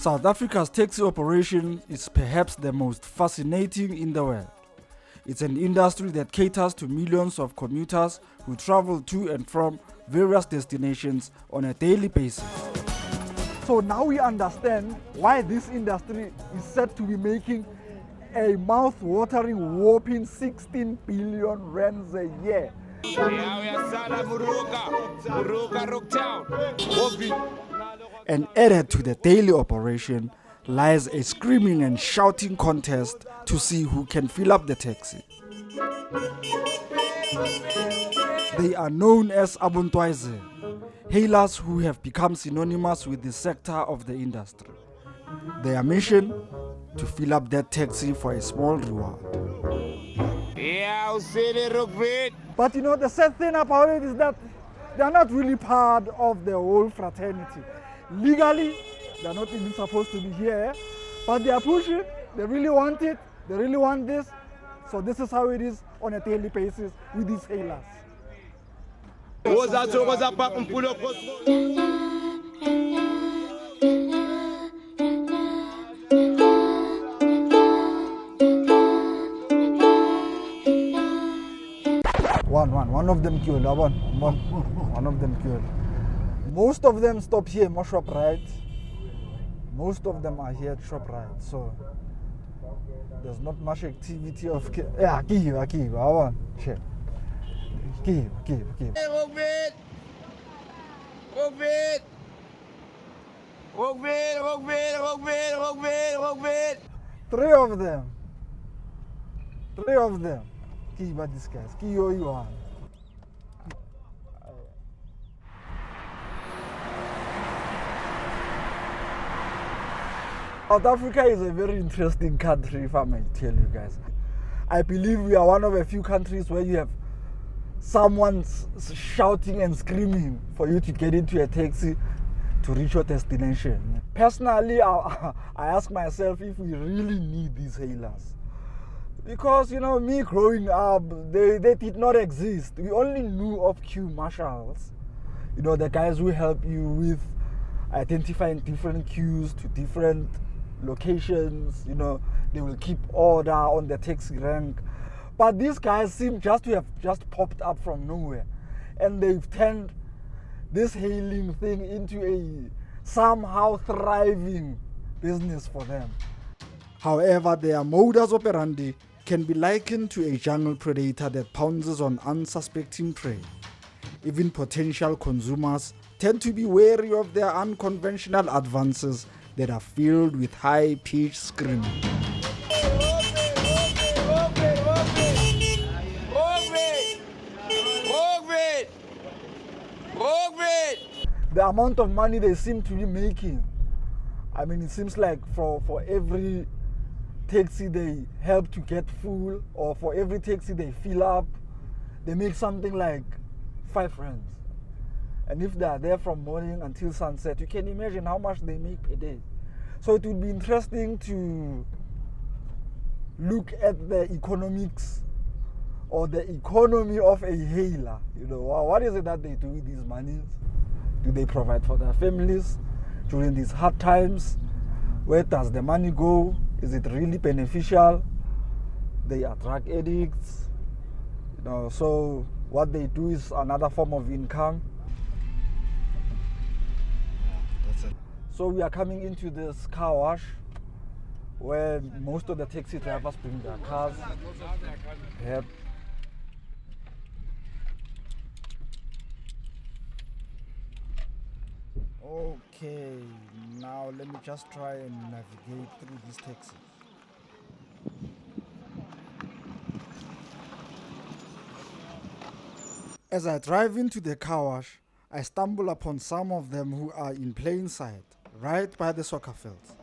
South Africa's taxi operation is perhaps the most fascinating in the world. It's an industry that caters to millions of commuters who travel to and from various destinations on a daily basis. So now we understand why this industry is said to be making a mouth-watering whopping 16 billion rands a year. And added to the daily operation lies a screaming and shouting contest to see who can fill up the taxi. They are known as Abontwaise, hailers who have become synonymous with the sector of the industry. Their mission? To fill up that taxi for a small reward. But you know, the sad thing about it is that they are not really part of the whole fraternity. Legally, they are not even supposed to be here, but they are pushing, they really want it, they really want this. So this is how it is on a daily basis with these hailers. One of them killed. One of them killed. Most of them stop here, more ShopRite. Most of them are here at ShopRite, so there's not much activity of. Yeah, give. I want. Share. Give. 3 of them. 3 of them. Give these guys. Give you one. South Africa is a very interesting country, if I may tell you guys. I believe we are one of a few countries where you have someone shouting and screaming for you to get into a taxi to reach your destination. Personally, I ask myself if we really need these hailers. Because, you know, me growing up, they did not exist. We only knew of queue marshals. You know, the guys who help you with identifying different queues to different locations. You know, they will keep order on the taxi rank. But these guys seem just to have just popped up from nowhere. And they've turned this hailing thing into a somehow thriving business for them. However, their modus operandi can be likened to a jungle predator that pounces on unsuspecting prey. Even potential consumers tend to be wary of their unconventional advances that are filled with high-pitched screaming. The amount of money they seem to be making, I mean, it seems like for every taxi they help to get full, or for every taxi they fill up, they make something like 5 rands. And if they are there from morning until sunset, you can imagine how much they make per day. So it would be interesting to look at the economics or the economy of a hailer. You know, what is it that they do with these monies? Do they provide for their families during these hard times? Where does the money go? Is it really beneficial? They are drug addicts. You know, so what they do is another form of income. That's it. So we are coming into this car wash where most of the taxi drivers bring their cars. Yep. Okay, now let me just try and navigate through this taxi. As I drive into the car wash, I stumble upon some of them who are in plain sight, right by the soccer fields.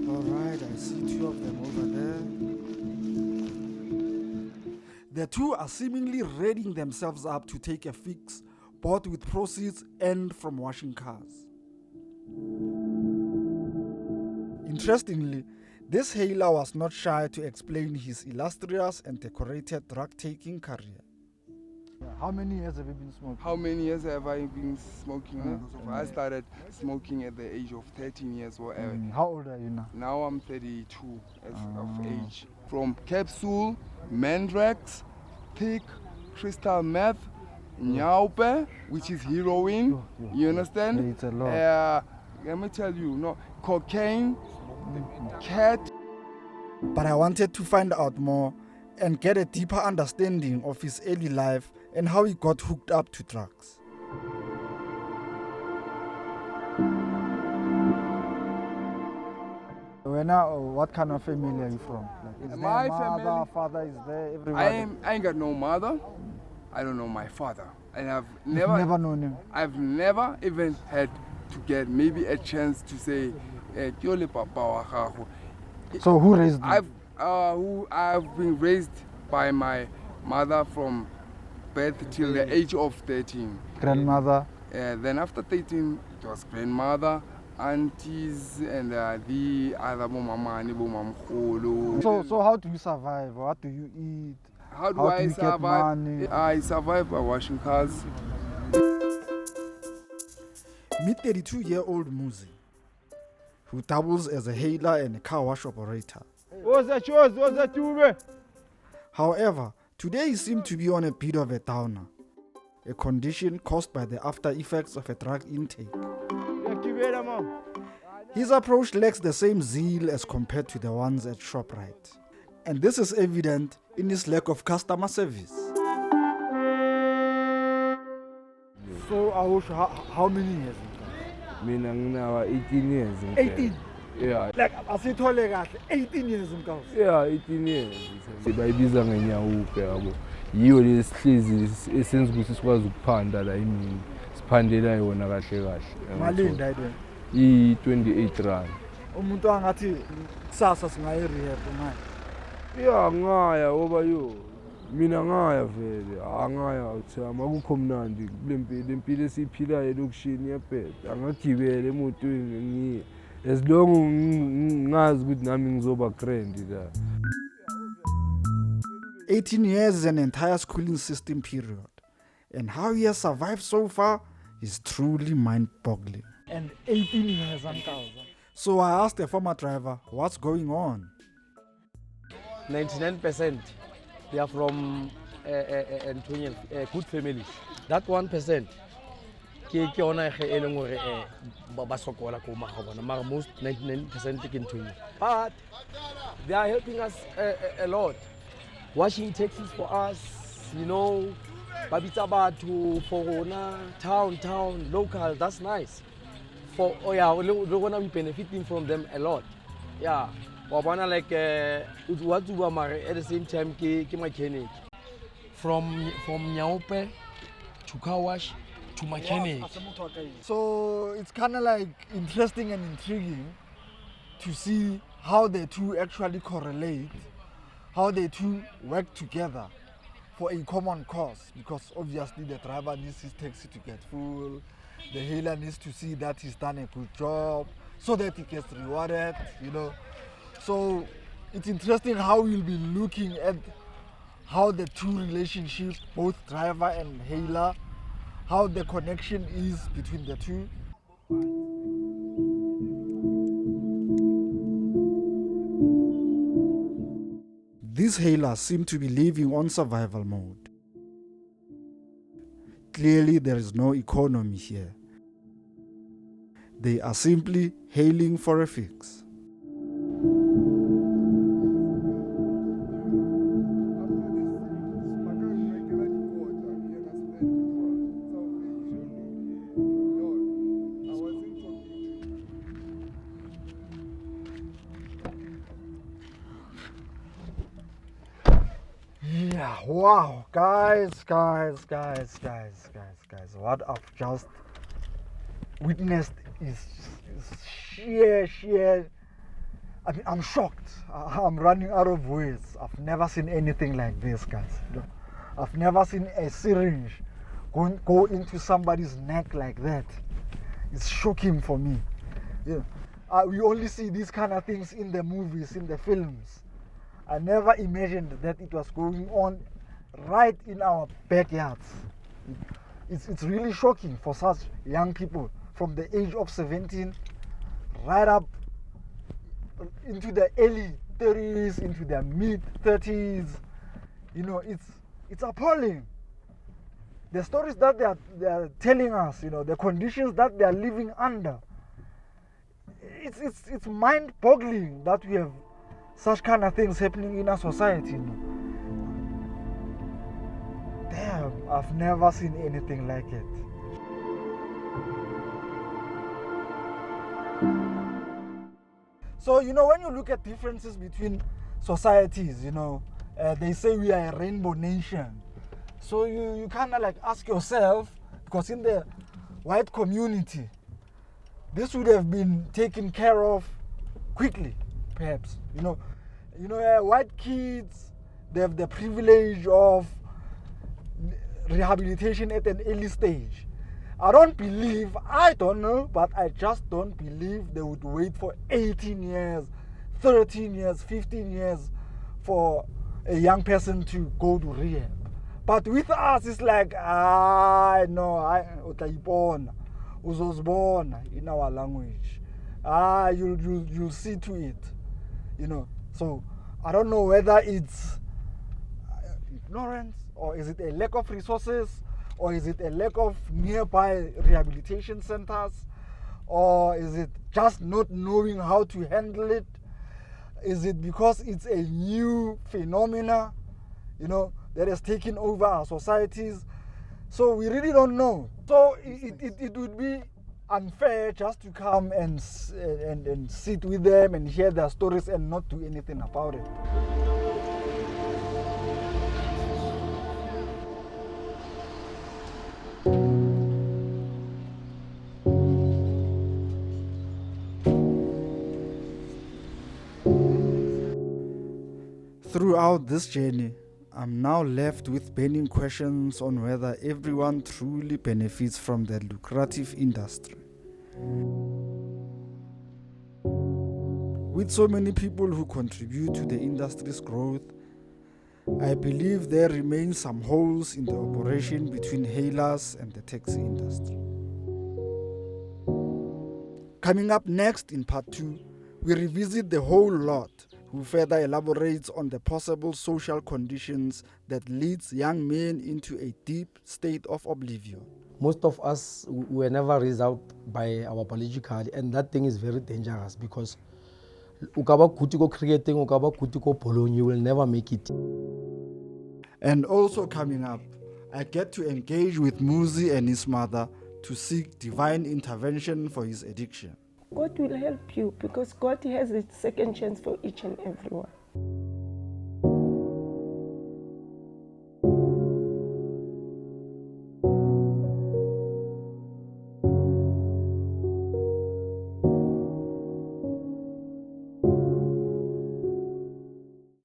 Alright, I see 2 of them over there. The 2 are seemingly readying themselves up to take a fix, both with proceeds and from washing cars. Interestingly, This hailer was not shy to explain his illustrious and decorated drug-taking career. How many years have you been smoking? How many years have I been smoking? I started smoking at the age of 13 years old. How old are you now? Now I'm 32 of age. From capsule, mandrax, thick, crystal meth, nyaupe, which is heroin. You understand? Yeah, it's a lot. Let me tell you, no, cocaine, cat. But I wanted to find out more and get a deeper understanding of his early life and how he got hooked up to drugs. What kind of family are you from? Like, is My there a mother, family, father, is there everybody? I ain't got no mother. I don't know my father. And I've You've never known him? I've never even had to get maybe a chance to say, "Kyole papa wa gago." So who raised you? I've been raised by my mother from birth till the age of 13. Grandmother? Then after 13, it was grandmother, aunties, and the other mama, So how do you survive? What do you eat? How do I you get survive? money? I survive by washing cars. Meet 32-year-old Muzi, who doubles as a hailer and a car wash operator. However, today he seemed to be on a bit of a downer, a condition caused by the after effects of a drug intake. His approach lacks the same zeal as compared to the ones at ShopRite, and this is evident in his lack of customer service. So, how many years? Mina nginawa 18 years. 18? Yeah. Like, asithole kahle, 18 years mkazi. Yeah, 18 years. Bayibiza ngenyawupe yabo. Yiyo lesihlezi esenza ukuthi sikwazi ukuphanda la imini. Siphandela yona kahle kahle. Malinda idwe. I-28 rand. Umuntu angathi kusasa singayi rehab ngayi. Yeah, ngaya ngoba yo. Mina ngaya vele, angaya uthama akukho mnandi kulempilo impilo esiphilayo elokushini yebheda. Angagibele emotweni ngiye. As long ngazi ukuthi nami ngizoba grand la. 18 years is an entire schooling system period, and how he has survived so far is truly mind-boggling. And 18 years, So I asked the former driver, what's going on? 99% they are from good families. That 1% ke ona e leng hore ba sokola ko magabona, mara most 99% ke ntwe. But they are helping us a lot. Washing taxis for us, you know, babitsa batho for rona, town, local, that's nice. For we're gonna be benefiting from them a lot. Yeah. Wabana like what do at the same time ke mechanic. From Nyaupe to car wash to mechanic. So it's kind of like interesting and intriguing to see how the two actually correlate, how the two work together for a common cause, because obviously the driver needs his taxi to get full, the hailer needs to see that he's done a good job so that he gets rewarded, you know. So it's interesting how we'll be looking at how the two relationships, both driver and hailer, how the connection is between the two. These hailers seem to be living on survival mode. Clearly there is no economy here. They are simply hailing for a fix. Yeah, wow, guys, what I've just witnessed is sheer. I mean, I'm shocked. I'm running out of words. I've never seen anything like this, guys. I've never seen a syringe go into somebody's neck like that. It's shocking for me. Yeah. we only see these kind of things in the movies, in the films. I never imagined that it was going on right in our backyards. It's really shocking for such young people from the age of 17 right up into the early 30s, into their mid 30s. You know, it's appalling. The stories that they are telling us, you know, the conditions that they are living under. It's mind-boggling that we have such kind of things happening in our society, you know. Damn, I've never seen anything like it. So, you know, when you look at differences between societies, you know, they say we are a rainbow nation. So you kind of like ask yourself, because in the white community, this would have been taken care of quickly, perhaps. You know, white kids, they have the privilege of rehabilitation at an early stage. I don't know, but I just don't believe they would wait for 18 years, 13 years, 15 years for a young person to go to rehab. But with us, it's like, uzozibona in our language. You'll see to it, you know. So I don't know whether it's ignorance, or is it a lack of resources, or is it a lack of nearby rehabilitation centers, or is it just not knowing how to handle it? Is it because it's a new phenomena, you know, that has taken over our societies? So we really don't know. So it would be unfair just to come and sit with them and hear their stories and not do anything about it. Throughout this journey, I'm now left with burning questions on whether everyone truly benefits from the lucrative industry. With so many people who contribute to the industry's growth, I believe there remain some holes in the operation between hailers and the taxi industry. Coming up next in part 2, we revisit the whole lot, who further elaborates on the possible social conditions that leads young men into a deep state of oblivion. Most of us were never raised up by our biological, and that thing is very dangerous because ukaba kuti go creating, ukaba kuti go polling, you will never make it. And also coming up, I get to engage with Muzi and his mother to seek divine intervention for his addiction. God will help you because God has a second chance for each and everyone.